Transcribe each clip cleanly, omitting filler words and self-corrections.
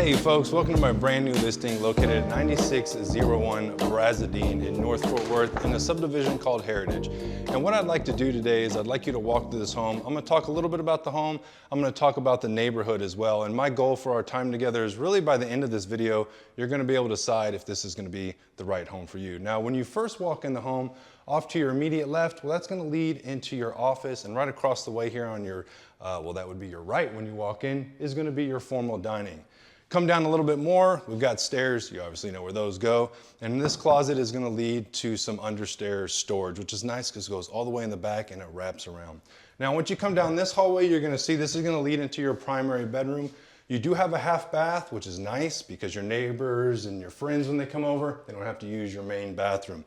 Hey folks, welcome to my brand new listing located at 9601 Brazendine in North Fort Worth in a subdivision called Heritage. And what I'd like to do today is I'd like you to walk through this home. I'm going to talk a little bit about the home. I'm going to talk about the neighborhood as well. And my goal for our time together is really by the end of this video, you're going to be able to decide if this is going to be the right home for you. Now, when you first walk in the home, off to your immediate left, well, that's going to lead into your office, and right across the way here on your, that would be your right when you walk in, is going to be your formal dining. Come down a little bit more, we've got stairs, you obviously know where those go, and this closet is going to lead to some understairs storage, which is nice because it goes all the way in the back and it wraps around. Now once you come down this hallway, you're going to see this is going to lead into your primary bedroom. You do have a half bath, which is nice because your neighbors and your friends, when they come over, they don't have to use your main bathroom.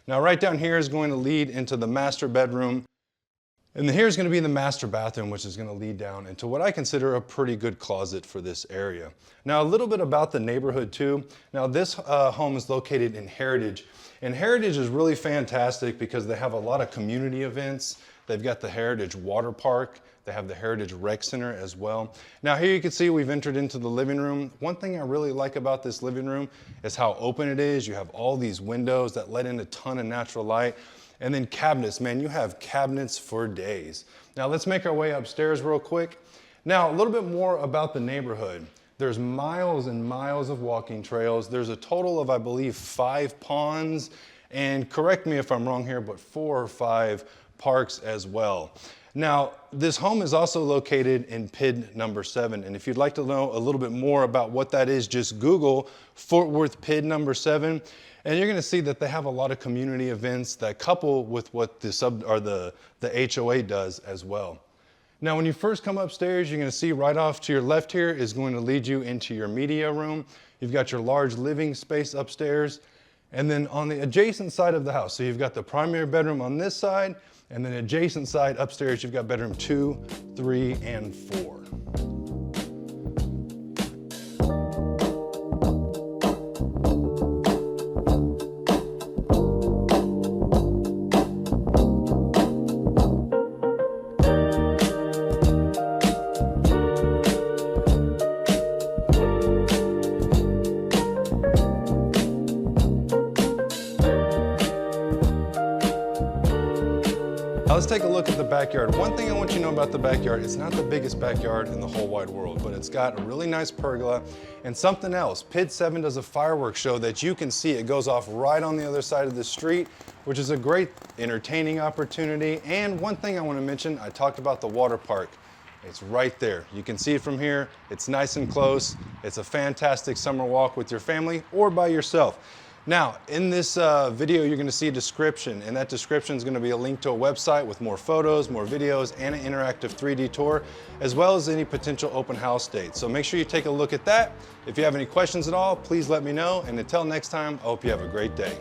Now right down here is going to lead into the master bedroom. And then here's going to be the master bathroom, which is going to lead down into what I consider a pretty good closet for this area. Now, a little bit about the neighborhood too. Now, this home is located in Heritage. And Heritage is really fantastic because they have a lot of community events. They've got the Heritage Water Park. They have the Heritage Rec Center as well. Now here you can see we've entered into the living room. One thing I really like about this living room is how open it is. You have all these windows that let in a ton of natural light. And then cabinets, man, you have cabinets for days. Now let's make our way upstairs real quick. Now a little bit more about the neighborhood. There's miles and miles of walking trails. There's a total of, I believe, 5 ponds, and correct me if I'm wrong here, but 4 or 5 parks as well. Now, this home is also located in PID number 7, and if you'd like to know a little bit more about what that is, just Google Fort Worth PID number 7, and you're going to see that they have a lot of community events that couple with what the HOA does as well. Now, when you first come upstairs, you're going to see right off to your left here is going to lead you into your media room. You've got your large living space upstairs, and then on the adjacent side of the house, so you've got the primary bedroom on this side, and then adjacent side upstairs, you've got bedroom 2, 3, and 4. Now let's take a look at the backyard. One thing I want you to know about the backyard, it's not the biggest backyard in the whole wide world, but it's got a really nice pergola and something else. PID 7 does a fireworks show that you can see. It goes off right on the other side of the street, which is a great entertaining opportunity. And one thing I want to mention, I talked about the water park. It's right there. You can see it from here. It's nice and close. It's a fantastic summer walk with your family or by yourself. Now, in this video, you're going to see a description, and that description is going to be a link to a website with more photos, more videos, and an interactive 3D tour, as well as any potential open house dates. So make sure you take a look at that. If you have any questions at all, please let me know. And until next time, I hope you have a great day.